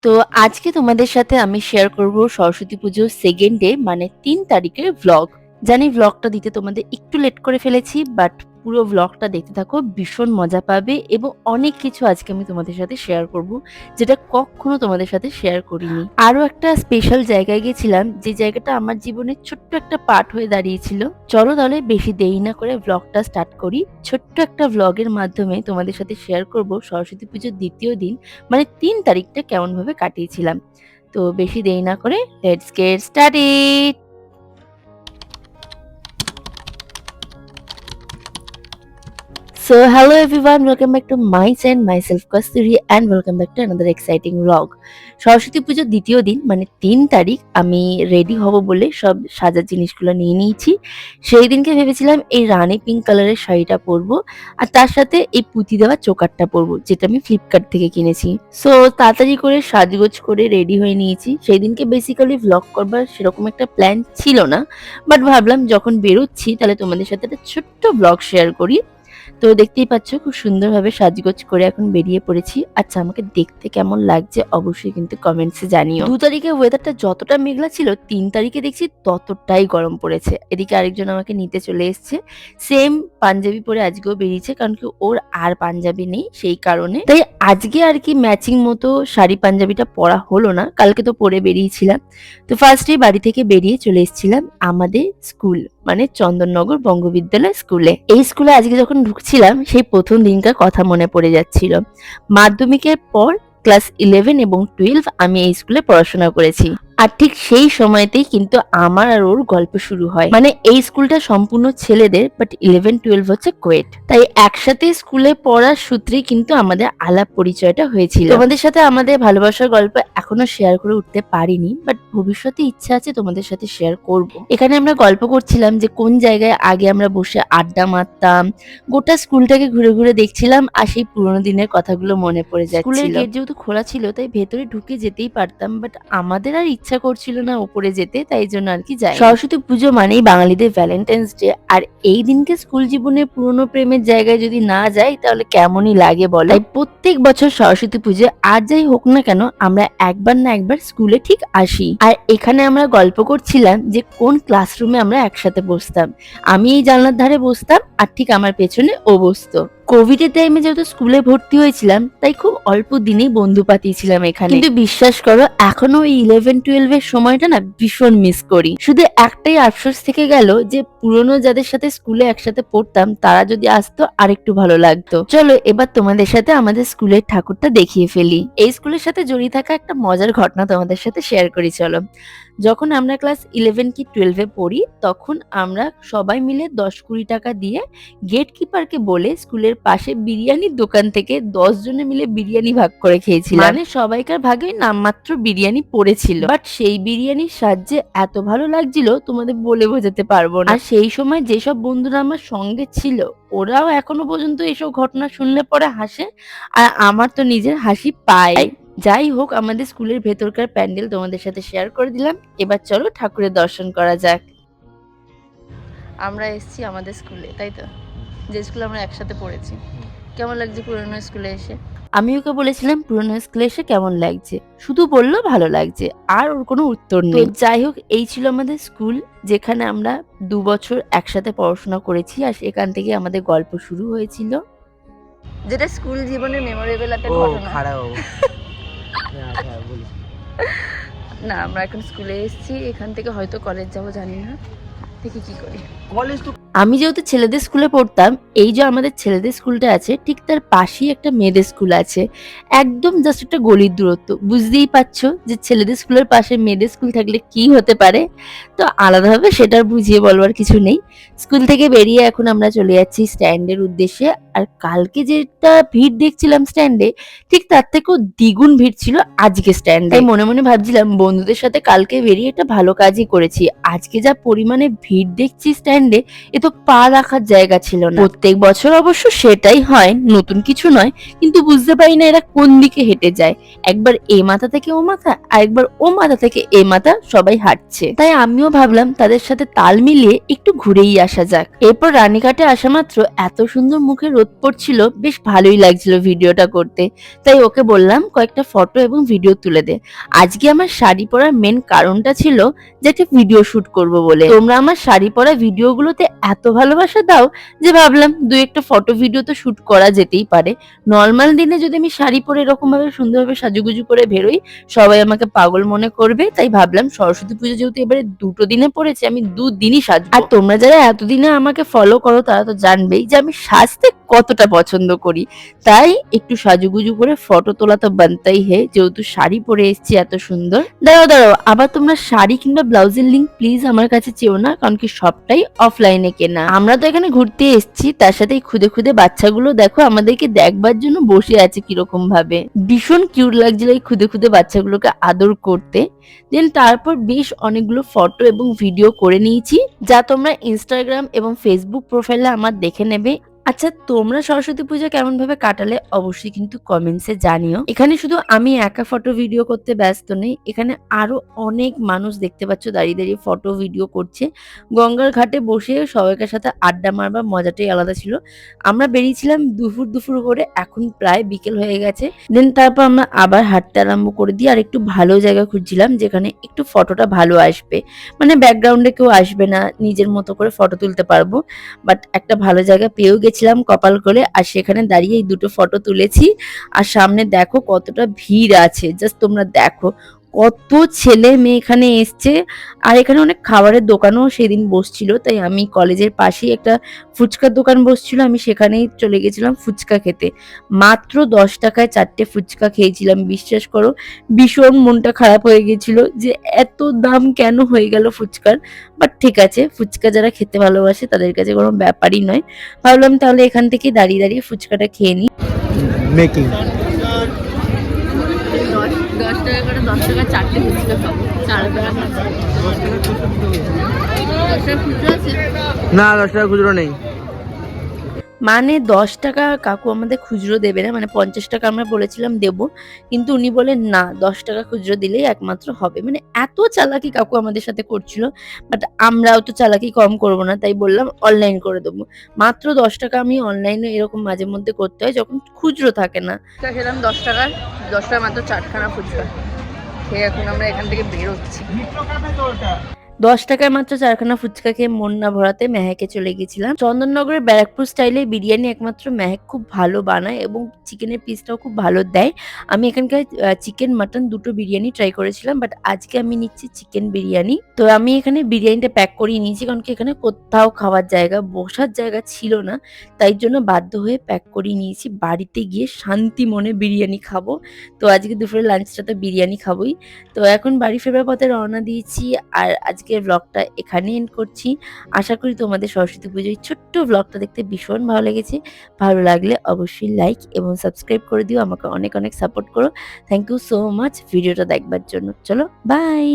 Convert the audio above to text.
তো আজকে তোমাদের সাথে আমি শেয়ার করব সরস্বতী পুজোর 2nd ডে মানে ৩ তারিখের ভ্লগ। জানি ভ্লগটা দিতে তোমাদের একটু লেট করে ফেলেছি বাট পুরো ভ্লগটা দেখতে থাকো, ভীষণ মজা পাবে এবং অনেক কিছু আজকে আমি তোমাদের সাথে শেয়ার করব যেটা কখনো তোমাদের সাথে শেয়ার করিনি। আরো একটা স্পেশাল জায়গায় গেছিলাম যে জায়গাটা আমার জীবনের ছোট্ট একটা পার্ট হয়ে দাঁড়িয়েছিল। চলো তাহলে বেশি দেরি না করে ভ্লগটা স্টার্ট করি। ছোট্ট একটা ভ্লগের মাধ্যমে তোমাদের সাথে শেয়ার করব সরস্বতী পুজোর ২য় দিন মানে ৩ তারিখটা কেমনভাবে কাটিয়েছিলাম। তো বেশি দেরি না করে let's get started. So hello everyone, welcome back to my channel, myself Kasturi and welcome back to another exciting vlog. Saraswati পুজোর ২য় দিন মানে ৩ তারিখ আমি রেডি হব বলে সব সাজার জিনিসগুলো নিয়ে নিয়েছি। সেই দিনকে ভেবেছিলাম এই রানী পিঙ্ক কালারের শাড়িটা পরবো আর তার সাথে এই পুঁতি দেওয়া চোকারটা পরবো যেটা আমি ফ্লিপকার্ট থেকে কিনেছি। সো তাড়াতাড়ি করে সাজগোজ করে রেডি হয়ে নিয়েছি। সেই দিনকে বেসিক্যালি ভ্লগ করবার সেরকম একটা প্ল্যান ছিল না, বাট ভাবলাম যখন বেরোচ্ছি তাহলে তোমাদের সাথে একটা ছোট্ট ভ্লগ শেয়ার করি। তো দেখতেই পাচ্ছ খুব সুন্দরভাবে সাজগোজ করে এখন বেরিয়ে পড়েছি। আচ্ছা, আমাকে দেখতে কেমন লাগছে অবশ্যই কিন্তু কমেন্টসে জানিও। ২ তারিখে ওয়েদারটা যতটা মেঘলা ছিল ৩ তারিখে দেখছি ততটাই গরম পড়েছে। এদিকে আরেকজন আমাকে নিতে চলে এসছে, সেম পাঞ্জাবি পরে আজকেও বেরিয়েছে কারণ কি ওর আর পাঞ্জাবি নেই, সেই কারণে। তাই আজকে আর কি ম্যাচিং মতো শাড়ি পাঞ্জাবিটা পরা হলো না, কালকে তো পরে বেরিয়েছিলাম। তো ফার্স্টেই বাড়ি থেকে বেরিয়ে চলে এসেছিলাম আমাদের স্কুল মানে চন্দননগর বঙ্গবিদ্যালয় স্কুলে। এই স্কুলে আজকে যখন ঢুকছিলাম সেই প্রথম দিনকার কথা মনে পড়ে যাচ্ছিল। মাধ্যমিকের পর ক্লাস 11 এবং 12 আমি এই স্কুলে পড়াশোনা করেছি। আর ঠিক সেই সময়তেই কিন্তু আমার আর ওর গল্প শুরু হয়। মানে এই স্কুলটা সম্পূর্ণ ছেলেদের, বাট 11-12 হচ্ছে কোয়েট। তাই একসাথে স্কুলে পড়ার সূত্রেই কিন্তু আমাদের আলাপ পরিচয়টা হয়েছিল। তোমাদের সাথে আমাদের ভালোবাসার গল্প এখনো শেয়ার করে উঠতে পারিনি, বাট ভবিষ্যতে ইচ্ছা আছে তোমাদের সাথে শেয়ার করব। এখানে আমরা গল্প করছিলাম যে কোন জায়গায় আগে আমরা বসে আড্ডা মারতাম, গোটা স্কুলটাকে ঘুরে ঘুরে দেখছিলাম আর সেই পুরোনো দিনের কথাগুলো মনে পড়ে যাচ্ছিল। স্কুলের গেট যেহেতু খোলা ছিল তাই ভেতরে ঢুকে যেতেই পারতাম, বাট আমাদের আর ইচ্ছা করছিল না ওপরে যেতে, তাই জন্য আর কি যাই। সরস্বতী পুজো মানেই বাঙালিদের ভ্যালেন্টাইন্স ডে, আর এই দিনকে স্কুল জীবনের পুরনো প্রেমের জায়গায় যদি না যাই তাহলে কেমনই লাগে বলো। তাই প্রত্যেক বছর সরস্বতী পুজো আর যাই হোক না কেন আমরা একবার না একবার স্কুলে ঠিক আসি। আর এখানে আমরা গল্প করছিলাম যে কোন ক্লাসরুমে আমরা একসাথে বসতাম। আমি এই জানলার ধারে বসতাম আর ঠিক আমার পেছনে ও বসতো। কোভিড এর টাইমে যেহেতু স্কুলে ভর্তি হয়েছিলাম তাই খুব অল্প দিনেই বন্ধু পাতিয়েছিলাম এখানে, কিন্তু বিশ্বাস করো এখনো ওই 11-12 এর সময়টা না ভীষণ মিস করি। শুধু একটাই আফসোস থেকে গেল যে পুরনো যাদের সাথে স্কুলে একসাথে পড়তাম তারা যদি আসতো আরেকটু ভালো লাগতো। চলো এবার তোমাদের সাথে আমাদের স্কুলের ঠাকুরটা দেখিয়ে ফেলি। এই স্কুলের সাথে জড়িয়ে থাকা একটা মজার ঘটনা তোমাদের সাথে শেয়ার করি চলো। যখন আমরা ক্লাস 11 কি 12 এ পড়ি তখন আমরা সবাই মিলে 10-20 টাকা দিয়ে গেট কিপারকে বলে স্কুলের পাশে বিরিয়ানির দোকান থেকে 10 জনে মিলে বিরিয়ানি ভাগ করে খেয়েছিলাম। মানে সবাইকার ভাগে নামমাত্র বিরিয়ানি পড়েছিল, বাট সেই বিরিয়ানির স্বাদ যে এত ভালো লাগছিল তোমাদের বলে বোঝাতে পারবো না। আর সেই সময় যেসব বন্ধুরা আমার সঙ্গে ছিল ওরাও এখনো পর্যন্ত এসব ঘটনা শুনলে পরে হাসে, আর আমার তো নিজের হাসি পায়। যাই হোক, আমাদের স্কুলের ভেতরকার প্যান্ডেল তোমাদের সাথে শেয়ার করে দিলাম। এবার চলো ঠাকুরের দর্শন করা যাক। আমরা এসেছি আমাদের স্কুলে, তাই তো, যে স্কুলে আমরা একসাথে পড়েছি। কেমন লাগছে পুরনো স্কুলে এসে? আমি ওকে বলেছিলাম পুরনো স্কুলে এসে কেমন লাগছে, শুধু বললো ভালো লাগছে, আর ওর কোনো উত্তর নেই। যাই হোক, এই ছিল আমাদের স্কুল যেখানে আমরা 2 বছর একসাথে পড়াশোনা করেছি আর সেখান থেকে আমাদের গল্প শুরু হয়েছিল, যেটা স্কুল জীবনের মেমোরেবল একটা ঘটনা। না, আমরা এখন স্কুলে এসেছি, এখান থেকে হয়তো কলেজ যাবো, জানি না, দেখি কি করি। আমি যেহেতু ছেলেদের স্কুলে পড়তাম, এই যে আমাদের ছেলেদের স্কুলটা আছে ঠিক তার পাশেই একটা মেয়েদের স্কুল আছে, একদম জাস্ট একটা গলির দূরত্ব। বুঝতেই পারছো যে ছেলেদের স্কুলের পাশে মেয়েদের স্কুল থাকলে কি হতে পারে। তো আলাদাভাবে সেটা বুঝিয়ে বলবার কিছু নেই। স্কুল থেকে বেরিয়ে এখন আমরা চলে যাচ্ছি স্ট্যান্ডের উদ্দেশ্যে। আর কালকে যেটা ভিড় দেখছিলাম স্ট্যান্ডে, ঠিক তার থেকেও দ্বিগুণ ভিড় ছিল আজকে স্ট্যান্ডে। তাই মনে মনে ভাবছিলাম বন্ধুদের সাথে কালকে বেরিয়ে একটা ভালো কাজই করেছি। আজকে যা পরিমাণে ভিড় দেখছি স্ট্যান্ডে, এ তো পা রাখার জায়গা ছিল না। প্রত্যেক বছর অবশ্য সেটাই হয়, নতুন কিছু নয়, কিন্তু বুঝতে পারি না এরা কোন দিকে হেঁটে যায়। একবার এই মাথা থেকে ও মাথা, আর একবার ও মাথা থেকে এ মাথা, সবাই হাঁটছে। তাই আমিও ভাবলাম তাদের সাথে তাল মিলিয়ে একটু ঘুরেই আসা যাক। এরপর রানীঘাটে আসা মাত্র এত সুন্দর মুখে রোদ পড়ছিল, বেশ ভালোই লাগছিল ভিডিওটা করতে। তাই ওকে বললাম কয়েকটা ফটো এবং ভিডিও তুলে দে। আজকে আমার শাড়ি পরার মেন কারণটা ছিল যে একটা ভিডিও শুট করব বলে। তোমরা আমার শাড়ি পরা ভিডিওগুলোতে এত ভালোবাসা দাও যে ভাবলাম দুই একটা ফটো ভিডিও তো শুট করা যেতেই পারে। নর্মাল দিনে যদি আমি শাড়ি পরে এরকম ভাবে সুন্দরভাবে সাজুগুজু করে বেরোই, সবাই আমাকে পাগল মনে করবে। তাই ভাবলাম সরস্বতী পুজো যেহেতু এবারে দুটো দিনে পড়েছে, আমি দুদিনই সাজবো। আর তোমরা যারা এতদিনে আমাকে ফলো করো তারা তো জানবেই যে আমি সাজতে কতটা পছন্দ করি। তাই একটু সাজুগুজু করে ফটো তোলা তো বানতেই হে, যেহেতু শাড়ি পরে এসেছি এত সুন্দর। দাঁড়াও দাঁড়াও, আবার তোমরা শাড়ি কিংবা ব্লাউজের লিঙ্ক প্লিজ আমার কাছে চেও না, কারণ কি সবটাই অফলাইনে কেনা। আমরা তো এখানে ঘুরতে এসেছি, তার সাথে এই খুদে খুদে বাচ্চাগুলো দেখো আমাদেরকে দেখবার জন্য বসে আছে কিরকম ভাবে। ভীষণ কিউট লাগছিল এই খুদে খুদে বাচ্চাগুলোকে আদর করতে। দেন তারপর বেশ অনেকগুলো ফটো এবং ভিডিও করে নিয়েছি, যা তোমরা ইনস্টাগ্রাম এবং ফেসবুক প্রোফাইলে আমার দেখে নেবে। আচ্ছা, তোমরা সরস্বতী পূজা কেমন ভাবে কাটালে অবশ্যই কিন্তু কমেন্টসে জানিও। এখানে শুধু আমি একা ফটো ভিডিও করতে ব্যস্ত নেই, এখানে আরো অনেক মানুষ দেখতে পাচ্ছ দাঁড়িয়ে দাঁড়িয়ে ফটো ভিডিও করছে। গঙ্গার ঘাটে বসে সবাইকার সাথে আড্ডা মারবার মজাটাই আলাদা ছিল। আমরা বেরিয়েছিলাম দুপুর দুপুর করে, এখন প্রায় বিকেল হয়ে গেছে। দেন তারপর আমরা আবার হাঁটতে আরম্ভ করে দিই, আর একটু ভালো জায়গা খুঁজছিলাম যেখানে একটু ফটোটা ভালো আসবে, মানে ব্যাকগ্রাউন্ডে কেউ আসবে না, নিজের মতো করে ফটো তুলতে পারবো। বাট একটা ভালো জায়গা পেয়েও গেছিলাম কপাল করে, আর সেখানে দাঁড়িয়ে এই দুটো ফটো তুলেছি। আর সামনে দেখো কতটা ভিড় আছে, জাস্ট তোমরা দেখো কত ছেলে মেয়ে এখানে এসছে। আর এখানে অনেক খাবারের দোকানও সেদিন বসছিল, তাই আমি কলেজের পাশেই একটা ফুচকার দোকান বসছিল, আমি সেখানেই চলে গেছিলাম ফুচকা খেতে। মাত্র 10 টাকায় 4টে ফুচকা খেয়েছিলাম, বিশ্বাস করো ভীষণ মনটা খারাপ হয়ে গেছিল যে এত দাম কেন হয়ে গেল ফুচকার। বাট ঠিক আছে, ফুচকা যারা খেতে ভালোবাসে তাদের কাছে কোনো ব্যাপারই নয়। ভাবলাম তাহলে এখান থেকে দাঁড়িয়ে দাঁড়িয়ে ফুচকাটা খেয়ে নিই। মেকিং 10 টাকা করে 10 টাকা 4টে ফুচকা খাবো, 4 টাকা 10 টাকা খুচরো আছে? না, 10 টাকা খুচরো নেই। মানে 10 টাকা কাকু আমাদের খুচরো দেবে না, মানে 50 টাকা আমরা বলেছিলাম দেবো, কিন্তু উনি বলেন না 10 টাকা খুচরো দিলেই একমাত্র হবে। মানে এত চালাকি কাকু আমাদের সাথে করছিল। বাট আমরাও তো চালাকি কম করবো না, তাই বললাম অনলাইন করে দেবো। মাত্র 10 টাকা আমি অনলাইনে এরকম মাঝে মধ্যে করতে হয় যখন খুচরো থাকে না। খেলাম 10 টাকার, 10 টাকা মাত্র 4খানা ফুচকা খেয়ে এখন আমরা এখান থেকে বেরোচ্ছি। 10 টাকায় মাত্র 4খানা ফুচকা খেয়ে মন না ভরাতে মেহেকে চলে গেছিলাম। চন্দননগরের ব্যারাকপুর স্টাইলে বিরিয়ানি একমাত্র মেহেক খুব ভালো বানায় এবং চিকেনের পিসটাও খুব ভালো দেয়। আমি এখানকার চিকেন মাটন দুটো বিরিয়ানি ট্রাই করেছিলাম, বাট আজকে আমি নিচ্ছি চিকেন বিরিয়ানি। তো আমি এখানে বিরিয়ানিটা প্যাক করিয়ে নিয়েছি, কারণ কি এখানে কোথাও খাওয়ার জায়গা, বসার জায়গা ছিল না, তাই জন্য বাধ্য হয়ে প্যাক করিয়ে নিয়েছি। বাড়িতে গিয়ে শান্তি মনে বিরিয়ানি খাবো। তো আজকে দুপুরে লাঞ্চটা তো বিরিয়ানি খাবোই। তো এখন বাড়ি ফেরার পথে রওনা দিয়েছি, আর আজকের ব্লগটা এখানেই এন্ড করছি। আশা করি তোমাদের সরস্বতী পুজোর ছোট্ট ব্লগটা দেখতে ভীষণ ভালো লেগেছে। ভালো লাগলে অবশ্যই লাইক এবং সাবস্ক্রাইব করে দিও, আমাকে অনেক অনেক সাপোর্ট করো। থ্যাংক ইউ সো মাচ ভিডিওটা দেখবার জন্য। চলো বাই।